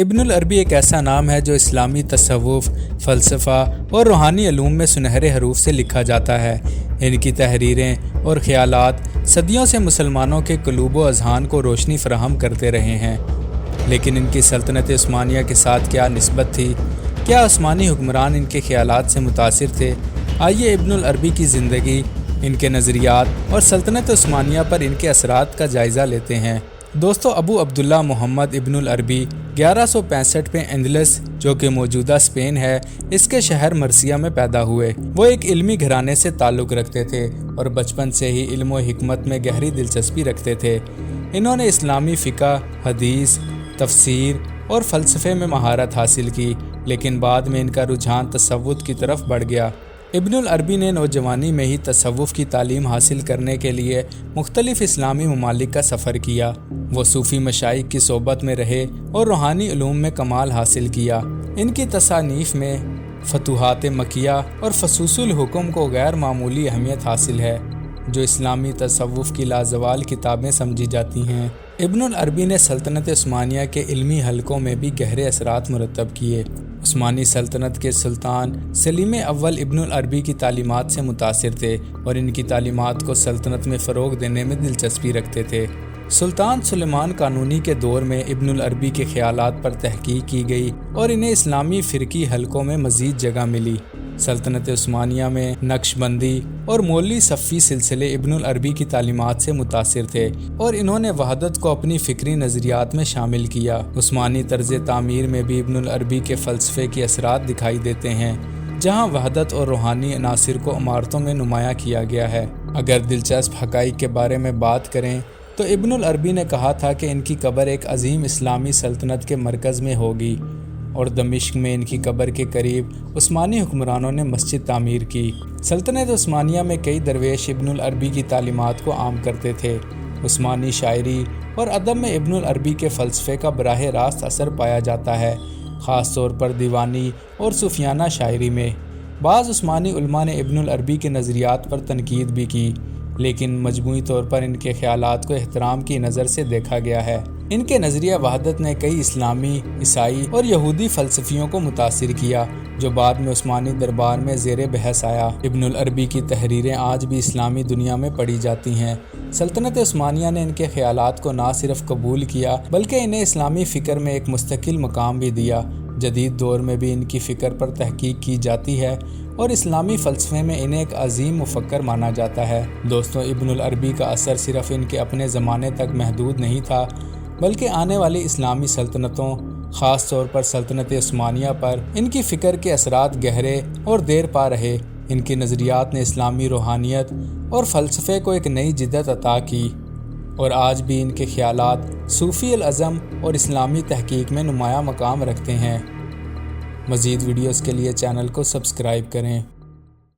ابن العربی ایک ایسا نام ہے جو اسلامی تصوف، فلسفہ اور روحانی علوم میں سنہرے حروف سے لکھا جاتا ہے۔ ان کی تحریریں اور خیالات صدیوں سے مسلمانوں کے قلوب و اذہان کو روشنی فراہم کرتے رہے ہیں۔ لیکن ان کی سلطنت عثمانیہ کے ساتھ کیا نسبت تھی؟ کیا عثمانی حکمران ان کے خیالات سے متاثر تھے؟ آئیے ابن العربی کی زندگی، ان کے نظریات اور سلطنت عثمانیہ پر ان کے اثرات کا جائزہ لیتے ہیں۔ دوستو، ابو عبداللہ محمد ابن العربی 1165 میں اندلس، جو کہ موجودہ اسپین ہے، اس کے شہر مرثیہ میں پیدا ہوئے۔ وہ ایک علمی گھرانے سے تعلق رکھتے تھے اور بچپن سے ہی علم و حکمت میں گہری دلچسپی رکھتے تھے۔ انہوں نے اسلامی فقہ، حدیث، تفسیر اور فلسفے میں مہارت حاصل کی، لیکن بعد میں ان کا رجحان تصوف کی طرف بڑھ گیا۔ ابن العربی نے نوجوانی میں ہی تصوف کی تعلیم حاصل کرنے کے لیے مختلف اسلامی ممالک کا سفر کیا۔ وہ صوفی مشائخ کی صحبت میں رہے اور روحانی علوم میں کمال حاصل کیا۔ ان کی تصانیف میں فتوحات مکیہ اور فصوص الحکم کو غیر معمولی اہمیت حاصل ہے، جو اسلامی تصوف کی لازوال کتابیں سمجھی جاتی ہیں۔ ابن العربی نے سلطنت عثمانیہ کے علمی حلقوں میں بھی گہرے اثرات مرتب کیے۔ عثمانی سلطنت کے سلطان سلیم اول ابن العربی کی تعلیمات سے متاثر تھے اور ان کی تعلیمات کو سلطنت میں فروغ دینے میں دلچسپی رکھتے تھے۔ سلطان سلیمان قانونی کے دور میں ابن العربی کے خیالات پر تحقیق کی گئی اور انہیں اسلامی فرقی حلقوں میں مزید جگہ ملی۔ سلطنت عثمانیہ میں نقش بندی اور مولوی صفی سلسلے ابن العربی کی تعلیمات سے متاثر تھے اور انہوں نے وحدت کو اپنی فکری نظریات میں شامل کیا۔ عثمانی طرز تعمیر میں بھی ابن العربی کے فلسفے کے اثرات دکھائی دیتے ہیں، جہاں وحدت اور روحانی عناصر کو عمارتوں میں نمایاں کیا گیا ہے۔ اگر دلچسپ حقائق کے بارے میں بات کریں تو ابن العربی نے کہا تھا کہ ان کی قبر ایک عظیم اسلامی سلطنت کے مرکز میں ہوگی، اور دمشق میں ان کی قبر کے قریب عثمانی حکمرانوں نے مسجد تعمیر کی۔ سلطنت عثمانیہ میں کئی درویش ابن العربی کی تعلیمات کو عام کرتے تھے۔ عثمانی شاعری اور ادب میں ابن العربی کے فلسفے کا براہ راست اثر پایا جاتا ہے، خاص طور پر دیوانی اور صوفیانہ شاعری میں۔ بعض عثمانی علماء نے ابن العربی کے نظریات پر تنقید بھی کی، لیکن مجموعی طور پر ان کے خیالات کو احترام کی نظر سے دیکھا گیا ہے۔ ان کے نظریہ وحدت نے کئی اسلامی، عیسائی اور یہودی فلسفیوں کو متاثر کیا، جو بعد میں عثمانی دربار میں زیر بحث آیا۔ ابن العربی کی تحریریں آج بھی اسلامی دنیا میں پڑھی جاتی ہیں۔ سلطنت عثمانیہ نے ان کے خیالات کو نہ صرف قبول کیا بلکہ انہیں اسلامی فکر میں ایک مستقل مقام بھی دیا۔ جدید دور میں بھی ان کی فکر پر تحقیق کی جاتی ہے اور اسلامی فلسفے میں انہیں ایک عظیم مفکر مانا جاتا ہے۔ دوستوں، ابن العربی کا اثر صرف ان کے اپنے زمانے تک محدود نہیں تھا، بلکہ آنے والی اسلامی سلطنتوں، خاص طور پر سلطنت عثمانیہ پر ان کی فکر کے اثرات گہرے اور دیر پا رہے۔ ان کے نظریات نے اسلامی روحانیت اور فلسفے کو ایک نئی جدت عطا کی، اور آج بھی ان کے خیالات صوفی الازم اور اسلامی تحقیق میں نمایاں مقام رکھتے ہیں۔ مزید ویڈیوز کے لیے چینل کو سبسکرائب کریں۔